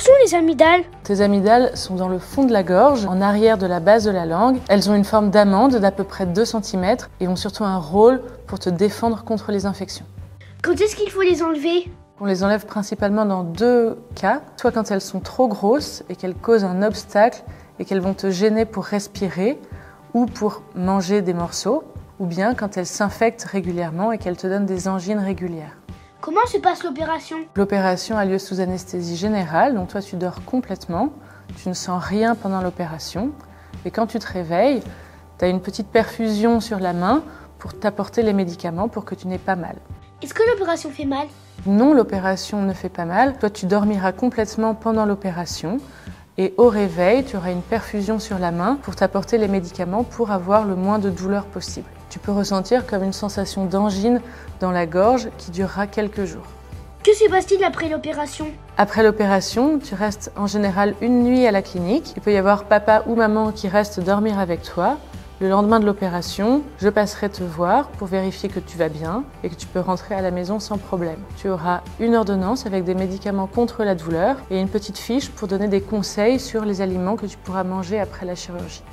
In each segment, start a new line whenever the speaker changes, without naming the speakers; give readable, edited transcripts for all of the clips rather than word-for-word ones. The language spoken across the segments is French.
sont les amygdales?
Tes amygdales sont dans le fond de la gorge, en arrière de la base de la langue. Elles ont une forme d'amande d'à peu près 2 cm et ont surtout un rôle pour te défendre contre les infections.
Quand est-ce qu'il faut les enlever?
On les enlève principalement dans 2 cas, soit quand elles sont trop grosses et qu'elles causent un obstacle et qu'elles vont te gêner pour respirer ou pour manger des morceaux, ou bien quand elles s'infectent régulièrement et qu'elles te donnent des angines régulières.
Comment se passe l'opération?
L'opération a lieu sous anesthésie générale, donc toi tu dors complètement, tu ne sens rien pendant l'opération. Et quand tu te réveilles, tu as une petite perfusion sur la main pour t'apporter les médicaments pour que tu n'aies pas mal.
Est-ce que l'opération fait mal?
Non, l'opération ne fait pas mal. Toi tu dormiras complètement pendant l'opération et au réveil, tu auras une perfusion sur la main pour t'apporter les médicaments pour avoir le moins de douleur possible. Tu peux ressentir comme une sensation d'angine dans la gorge qui durera quelques jours.
Que se passe-t-il après l'opération?
Après l'opération, tu restes en général une nuit à la clinique. Il peut y avoir papa ou maman qui reste dormir avec toi. Le lendemain de l'opération, je passerai te voir pour vérifier que tu vas bien et que tu peux rentrer à la maison sans problème. Tu auras une ordonnance avec des médicaments contre la douleur et une petite fiche pour donner des conseils sur les aliments que tu pourras manger après la chirurgie.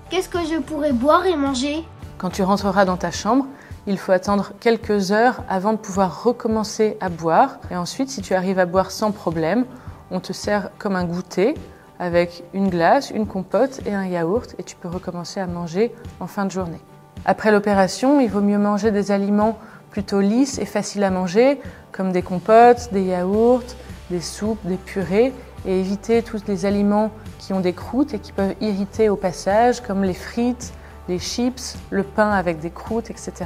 Qu'est-ce que je pourrais boire et manger?
Quand tu rentreras dans ta chambre, il faut attendre quelques heures avant de pouvoir recommencer à boire. Et ensuite, si tu arrives à boire sans problème, on te sert comme un goûter avec une glace, une compote et un yaourt et tu peux recommencer à manger en fin de journée. Après l'opération, il vaut mieux manger des aliments plutôt lisses et faciles à manger comme des compotes, des yaourts, des soupes, des purées et éviter tous les aliments qui ont des croûtes et qui peuvent irriter au passage comme les frites, les chips, le pain avec des croûtes, etc.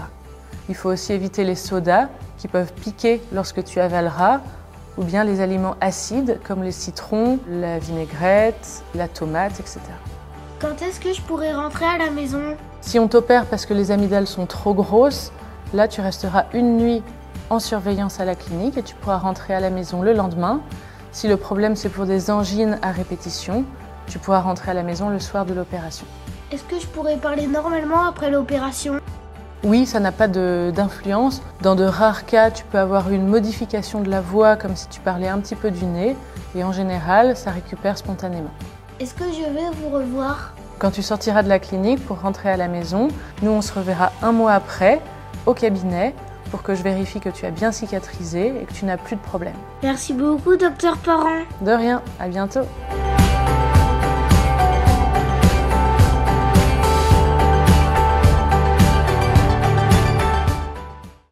Il faut aussi éviter les sodas qui peuvent piquer lorsque tu avaleras ou bien les aliments acides comme les citrons, la vinaigrette, la tomate, etc.
Quand est-ce que je pourrais rentrer à la maison?
Si on t'opère parce que les amygdales sont trop grosses, là tu resteras une nuit en surveillance à la clinique et tu pourras rentrer à la maison le lendemain. Si le problème c'est pour des angines à répétition, tu pourras rentrer à la maison le soir de l'opération.
Est-ce que je pourrais parler normalement après l'opération?
Oui, ça n'a pas d'influence. Dans de rares cas, tu peux avoir une modification de la voix comme si tu parlais un petit peu du nez et en général, ça récupère spontanément.
Est-ce que je vais vous revoir?
Quand tu sortiras de la clinique pour rentrer à la maison, nous on se reverra un mois après au cabinet pour que je vérifie que tu as bien cicatrisé et que tu n'as plus de problème.
Merci beaucoup, docteur Parent.
De rien, à bientôt.